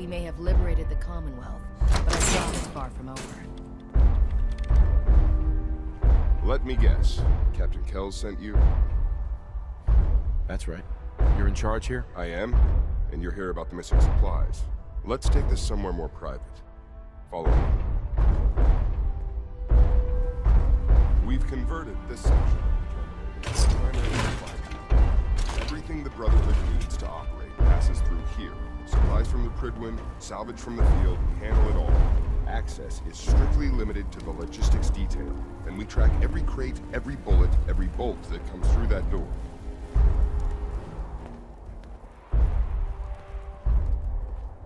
may have liberated the Commonwealth, but our job is far from over. Let me guess. Captain Kells sent you? That's right. You're in charge here? I am, and you're here about the missing supplies. Let's take this somewhere more private. Follow me. We've converted this section of the terminal into a primary supply depot. Everything the Brotherhood needs to operate passes through here. Supplies from the Prydwen, salvage from the field, we handle it all. Access is strictly limited to the logistics detail, and we track every crate, every bullet, every bolt that comes through that door.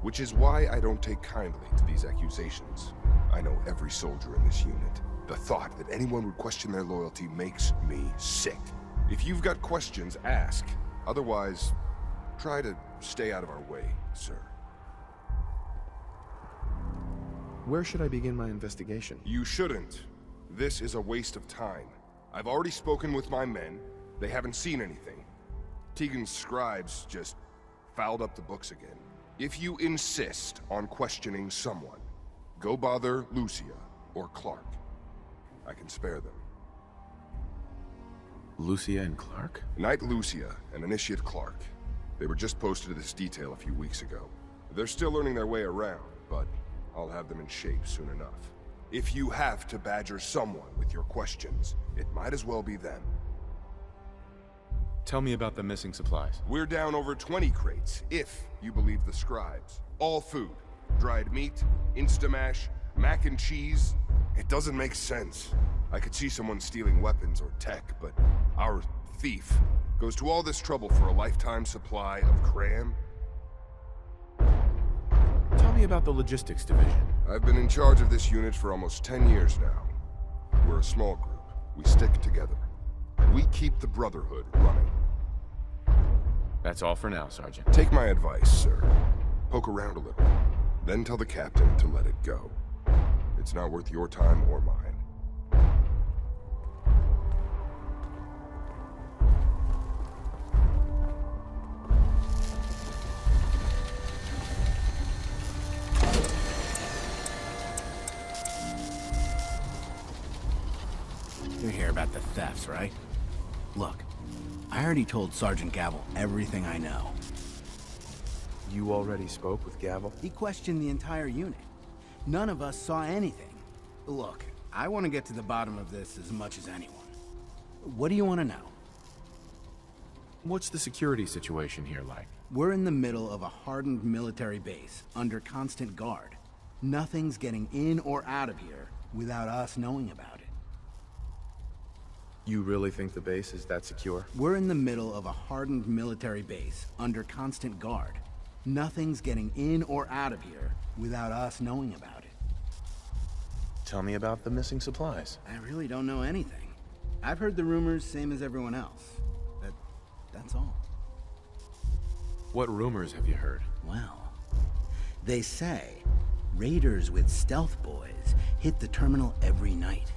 Which is why I don't take kindly to these accusations. I know every soldier in this unit. The thought that anyone would question their loyalty makes me sick. If you've got questions, ask. Otherwise, try to stay out of our way, sir. Where should I begin my investigation? You shouldn't. This is a waste of time. I've already spoken with my men. They haven't seen anything. Tegan's scribes just fouled up the books again. If you insist on questioning someone, go bother Lucia or Clark. I can spare them. Lucia and Clark? Knight Lucia and Initiate Clark. They were just posted to this detail a few weeks ago. They're still learning their way around, but I'll have them in shape soon enough. If you have to badger someone with your questions, it might as well be them. Tell me about the missing supplies. We're down over 20 crates, if you believe the scribes. All food. Dried meat, Instamash, mac and cheese. It doesn't make sense. I could see someone stealing weapons or tech, but our thief goes to all this trouble for a lifetime supply of cram? Tell me about the logistics division. I've been in charge of this unit for almost 10 years now. We're a small group. We stick together. And we keep the Brotherhood running. That's all for now, Sergeant. Take my advice, sir. Poke around a little. Then tell the captain to let it go. It's not worth your time or mine. You hear about the thefts, right? Look, I already told Sergeant Gavel everything I know. You already spoke with Gavel? He questioned the entire unit. None of us saw anything. Look, I want to get to the bottom of this as much as anyone. What do you want to know? What's the security situation here like? We're in the middle of a hardened military base, under constant guard. Nothing's getting in or out of here without us knowing about it. You really think the base is that secure? We're in the middle of a hardened military base, under constant guard. Nothing's getting in or out of here without us knowing about it. Tell me about the missing supplies. I really don't know anything. I've heard the rumors, same as everyone else. That's all. What rumors have you heard? Well, they say raiders with stealth boys hit the terminal every night.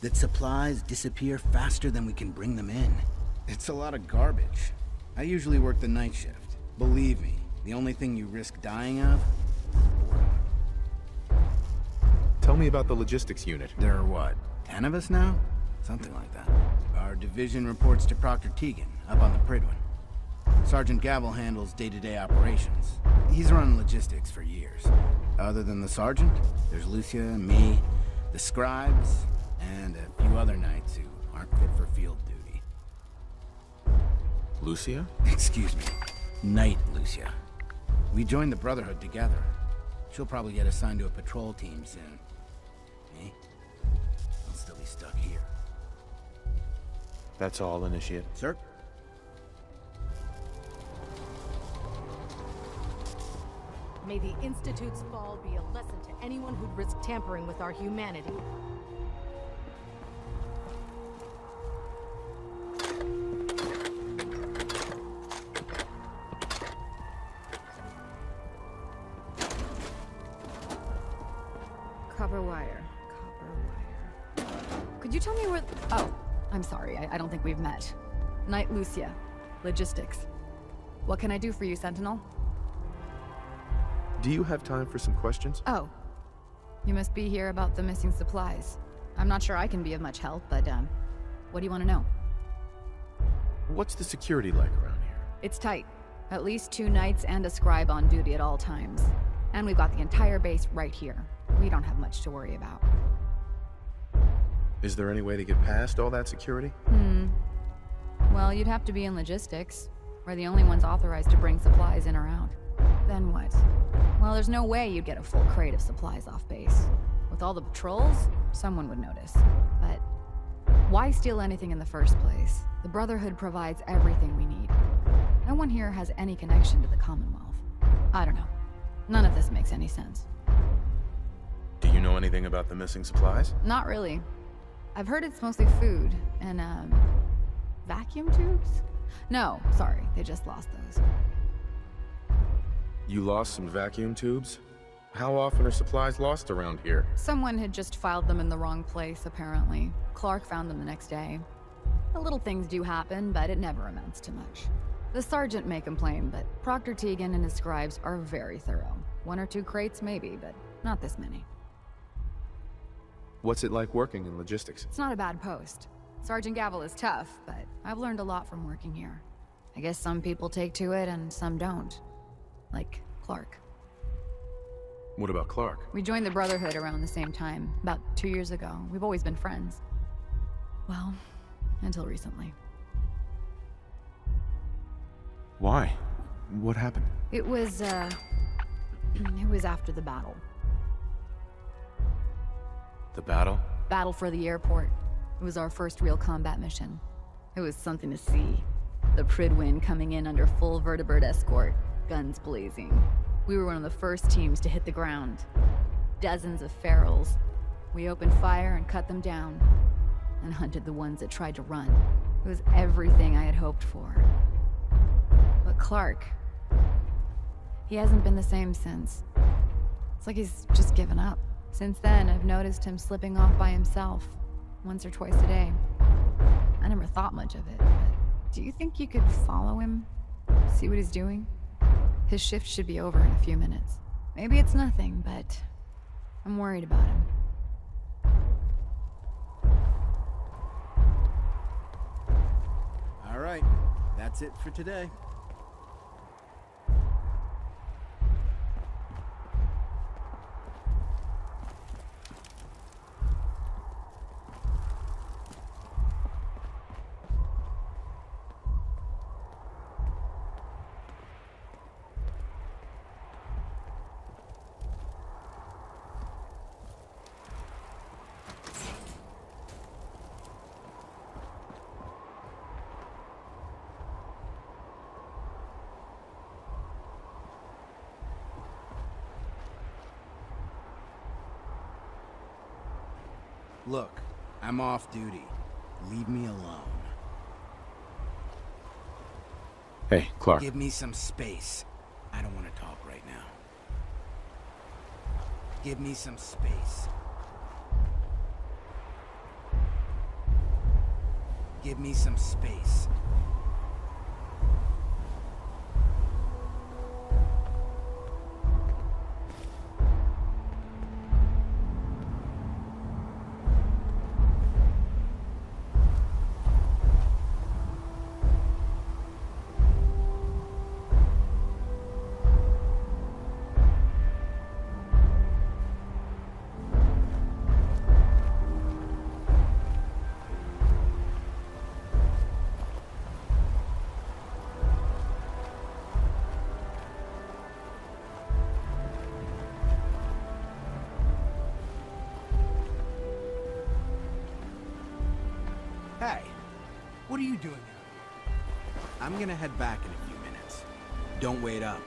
That supplies disappear faster than we can bring them in. It's a lot of garbage. I usually work the night shift. Believe me, the only thing you risk dying of? Tell me about the logistics unit. There are what, 10 of us now? Something like that. Our division reports to Proctor Tegan, up on the Prydwen. Sergeant Gavel handles day-to-day operations. He's run logistics for years. Other than the sergeant, there's Lucia, me, the scribes, and a few other knights who aren't fit for field duty. Lucia? Excuse me. Knight Lucia. We joined the Brotherhood together. She'll probably get assigned to a patrol team soon. Me? I'll still be stuck here. That's all, Initiate. Sir? May the Institute's fall be a lesson to anyone who'd risk tampering with our humanity. Copper wire. Could you tell me where... Oh, I'm sorry. I don't think we've met. Knight Lucia. Logistics. What can I do for you, Sentinel? Do you have time for some questions? Oh. You must be here about the missing supplies. I'm not sure I can be of much help, but, what do you want to know? What's the security like around here? It's tight. At least 2 knights and a scribe on duty at all times. And we've got the entire base right here. We don't have much to worry about. Is there any way to get past all that security? Well, you'd have to be in logistics. We're the only ones authorized to bring supplies in or out. Then what? Well, there's no way you'd get a full crate of supplies off base. With all the patrols, someone would notice. But why steal anything in the first place? The Brotherhood provides everything we need. No one here has any connection to the Commonwealth. I don't know. None of this makes any sense. Do you know anything about the missing supplies? Not really. I've heard it's mostly food and, vacuum tubes? No, sorry, they just lost those. You lost some vacuum tubes? How often are supplies lost around here? Someone had just filed them in the wrong place, apparently. Clark found them the next day. The little things do happen, but it never amounts to much. The sergeant may complain, but Proctor Tegan and his scribes are very thorough. 1 or 2 crates, maybe, but not this many. What's it like working in logistics? It's not a bad post. Sergeant Gavel is tough, but I've learned a lot from working here. I guess some people take to it and some don't. Like Clark. What about Clark? We joined the Brotherhood around the same time, about 2 years ago. We've always been friends. Well, until recently. Why? What happened? It was after the battle. The battle? Battle for the airport. It was our first real combat mission. It was something to see. The Pridwin coming in under full vertebrate escort, guns blazing. We were one of the first teams to hit the ground. Dozens of ferals. We opened fire and cut them down, and hunted the ones that tried to run. It was everything I had hoped for. But Clark, he hasn't been the same since. It's like he's just given up. Since then, I've noticed him slipping off by himself, once or twice a day. I never thought much of it, but do you think you could follow him? See what he's doing? His shift should be over in a few minutes. Maybe it's nothing, but I'm worried about him. All right, that's it for today. Look, I'm off duty. Leave me alone. Hey, Clark. Give me some space. I don't want to talk right now. Give me some space. Give me some space. Hey, what are you doing out here? I'm gonna head back in a few minutes. Don't wait up.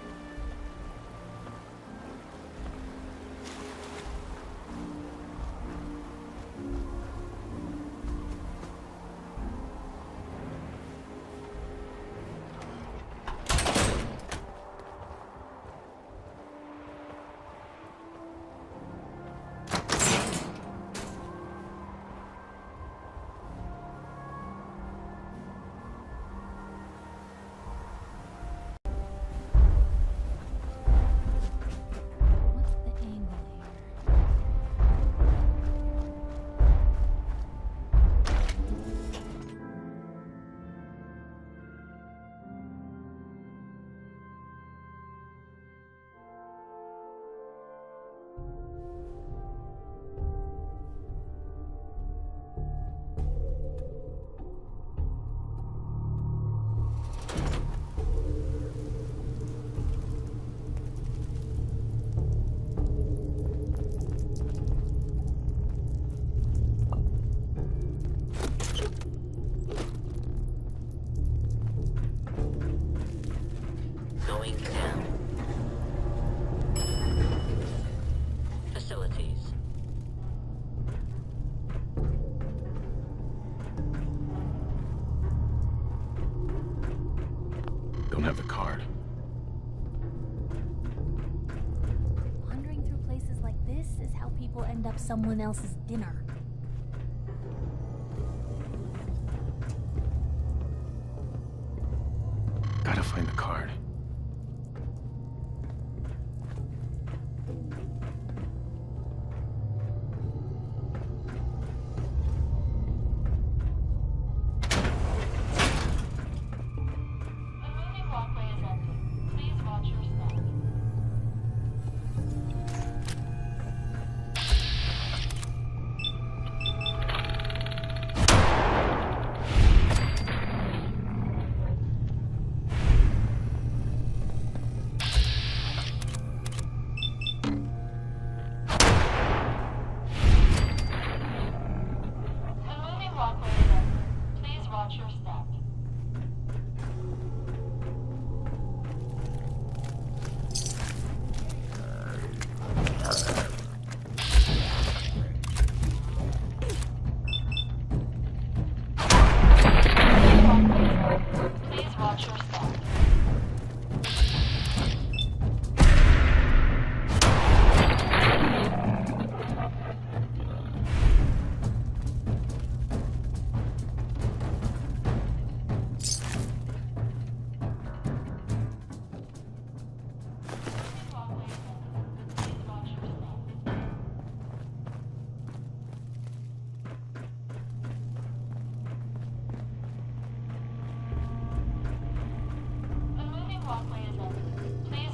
is how people end up someone else's dinner. Gotta find the card.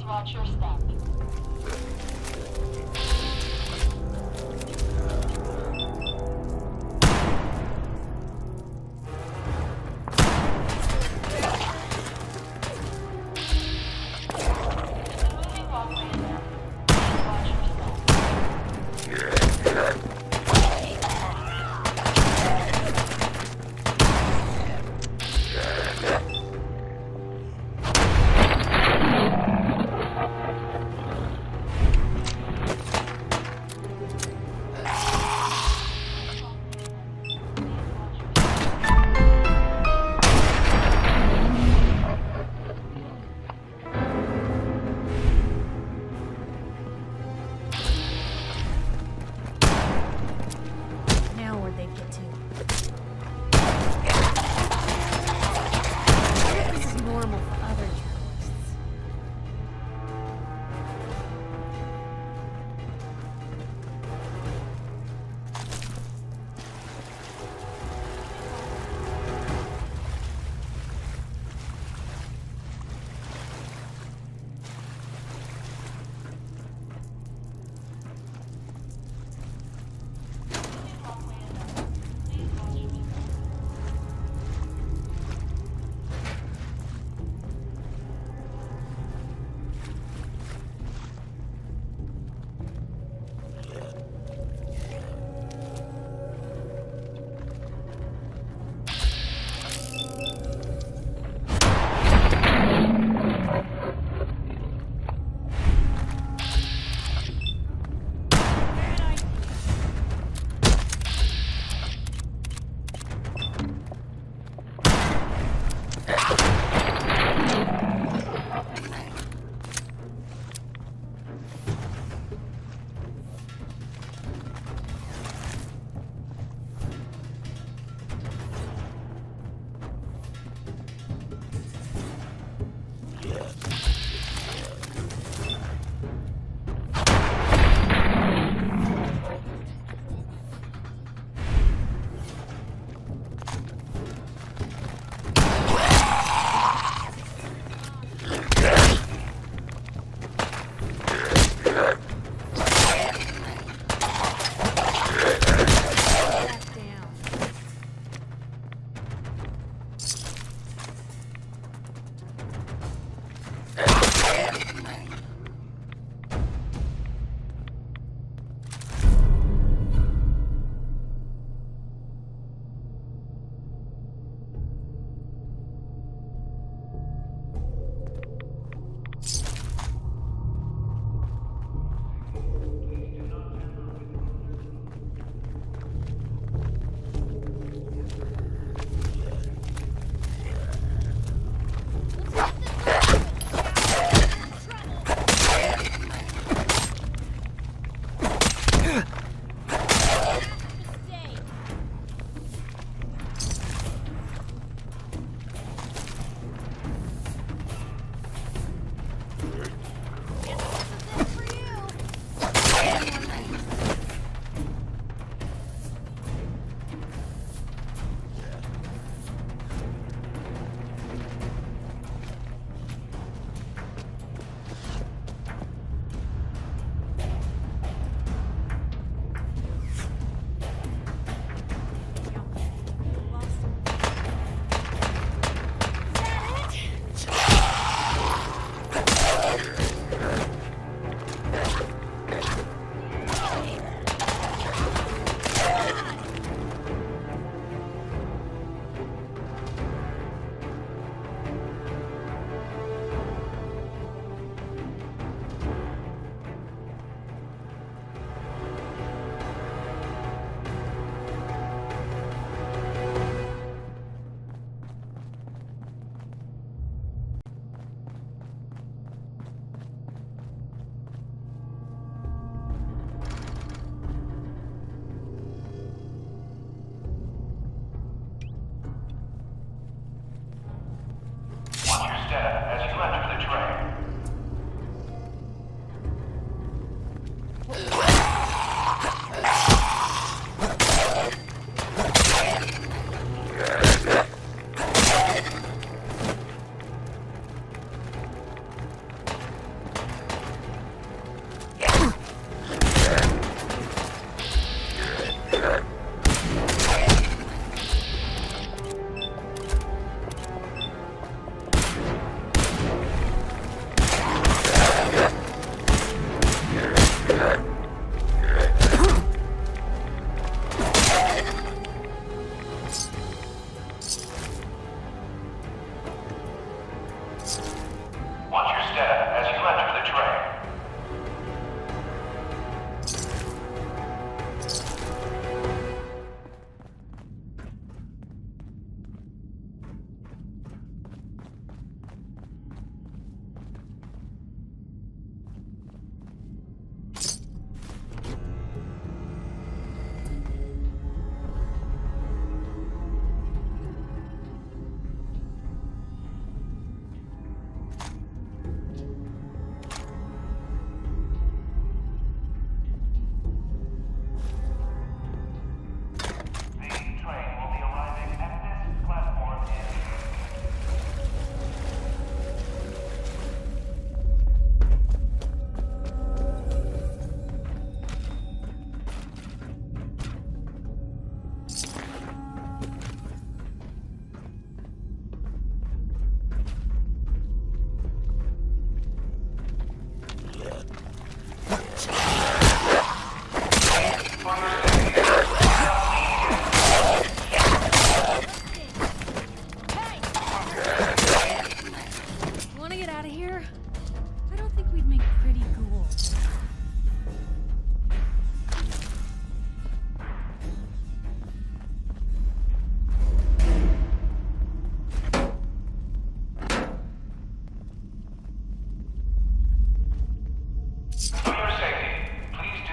Watch your step.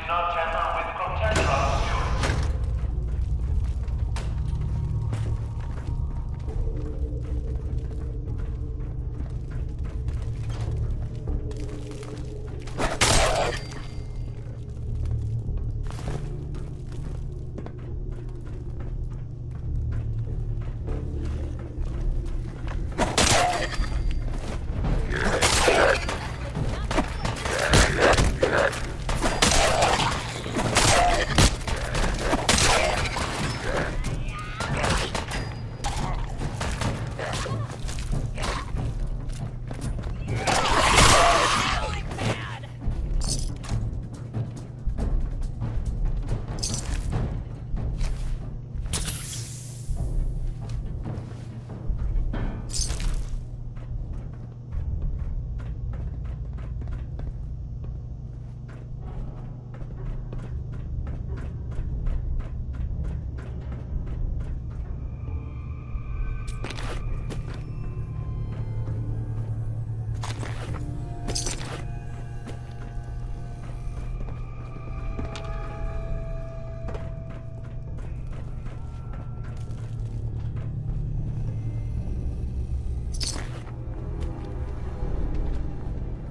not tamper with Protectron fuel.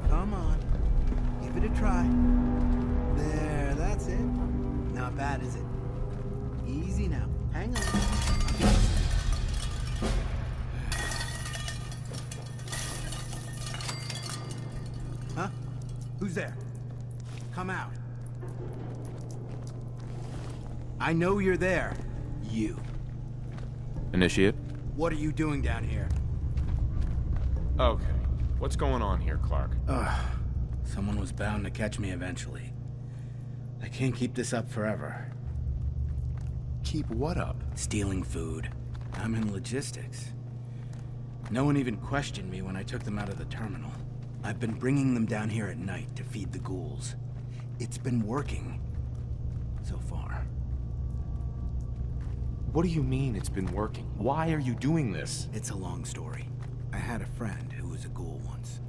Come on. Give it a try. There, that's it. Not bad, is it? Easy now. Hang on. I'll get you. Huh? Who's there? Come out. I know you're there. You. Initiate? What are you doing down here? Okay. What's going on here, Clark? Someone was bound to catch me eventually. I can't keep this up forever. Keep what up? Stealing food. I'm in logistics. No one even questioned me when I took them out of the terminal. I've been bringing them down here at night to feed the ghouls. It's been working. So far. What do you mean it's been working? Why are you doing this? It's a long story. I had a friend who was a ghoul once.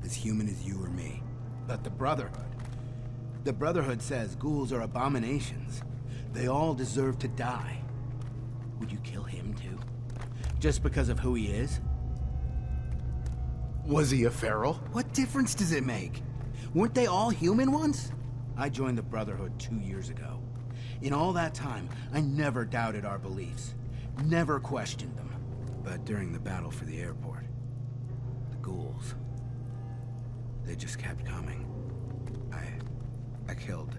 As human as you or me. But the Brotherhood. The Brotherhood says ghouls are abominations. They all deserve to die. Would you kill him too? Just because of who he is? Was he a feral? What difference does it make? Weren't they all human once? I joined the Brotherhood 2 years ago. In all that time, I never doubted our beliefs. Never questioned them. But during the battle for the airport, the ghouls, they just kept coming. I killed,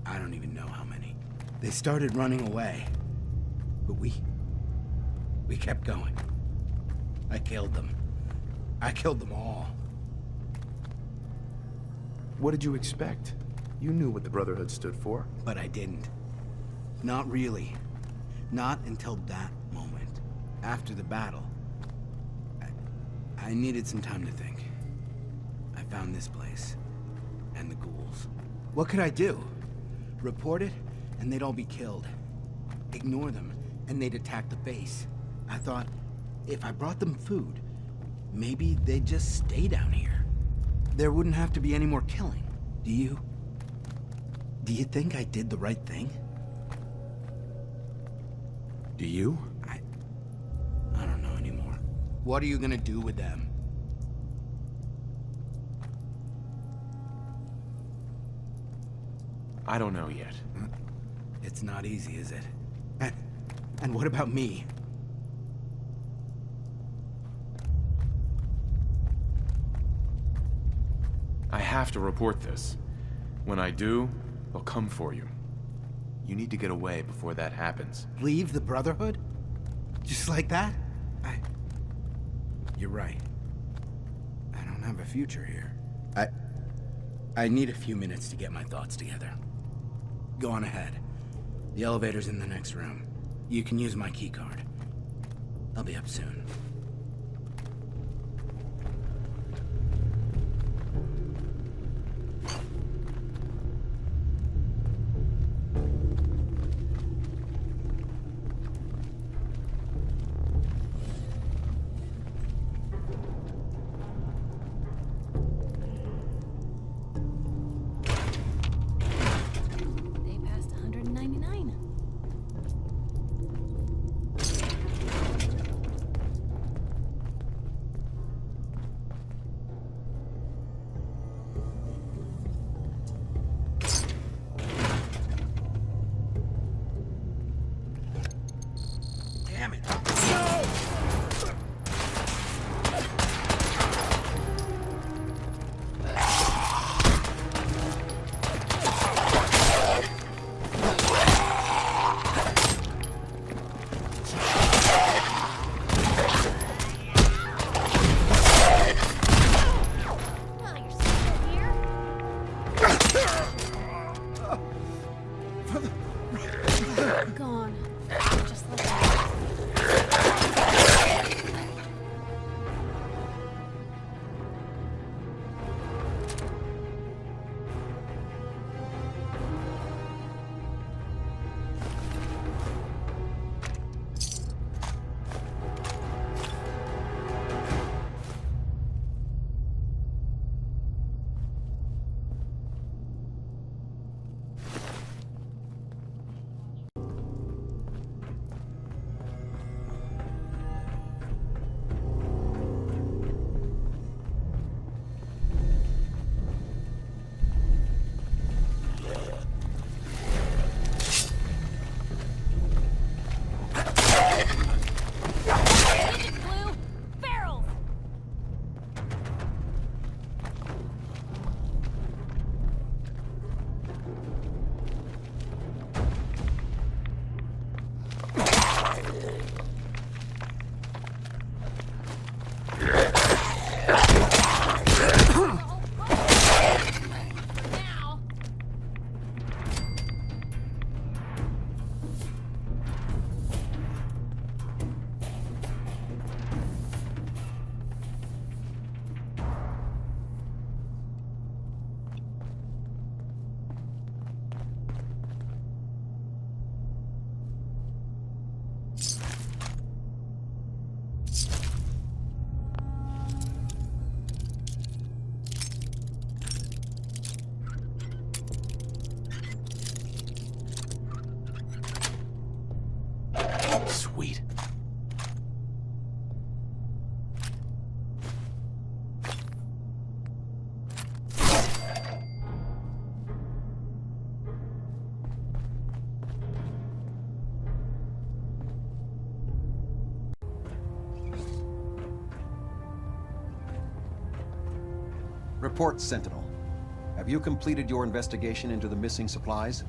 I don't even know how many. They started running away, but we kept going. I killed them. I killed them all. What did you expect? You knew what the Brotherhood stood for. But I didn't. Not really. Not until that moment. After the battle. I needed some time to think. I found this place. And the ghouls. What could I do? Report it, and they'd all be killed. Ignore them, and they'd attack the base. I thought, if I brought them food, maybe they'd just stay down here. There wouldn't have to be any more killing. Do you think I did the right thing? Do you? I don't know anymore. What are you gonna do with them? I don't know yet. It's not easy, is it? And what about me? I have to report this. When I do, they'll come for you. You need to get away before that happens. Leave the Brotherhood? Just like that? You're right. I don't have a future here. I need a few minutes to get my thoughts together. Go on ahead. The elevator's in the next room. You can use my keycard. I'll be up soon. Sweet. Report, Sentinel. Have you completed your investigation into the missing supplies?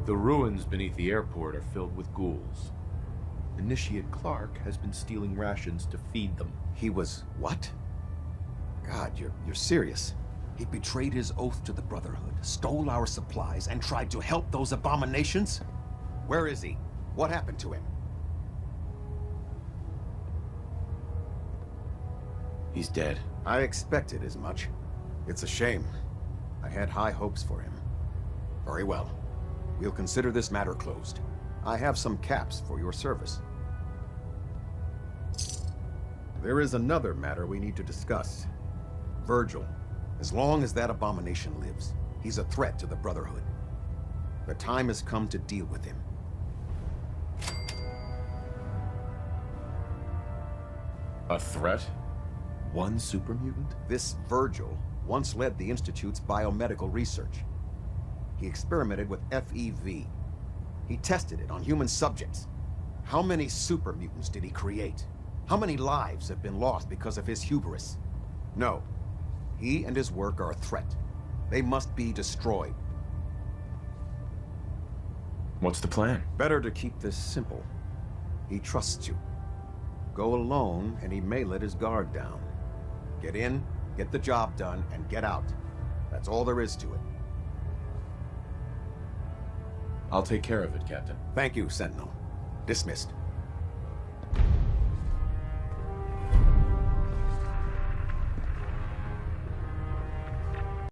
The ruins beneath the airport are filled with ghouls. Initiate Clark has been stealing rations to feed them. He was what? God, you're serious. He betrayed his oath to the Brotherhood, stole our supplies, and tried to help those abominations? Where is he? What happened to him? He's dead. I expected as much. It's a shame. I had high hopes for him. Very well. We'll consider this matter closed. I have some caps for your service. There is another matter we need to discuss. Virgil. As long as that abomination lives, he's a threat to the Brotherhood. The time has come to deal with him. A threat? One super mutant? This Virgil once led the Institute's biomedical research. He experimented with FEV. He tested it on human subjects. How many super mutants did he create? How many lives have been lost because of his hubris? No. He and his work are a threat. They must be destroyed. What's the plan? Better to keep this simple. He trusts you. Go alone, and he may let his guard down. Get in, get the job done, and get out. That's all there is to it. I'll take care of it, Captain. Thank you, Sentinel. Dismissed.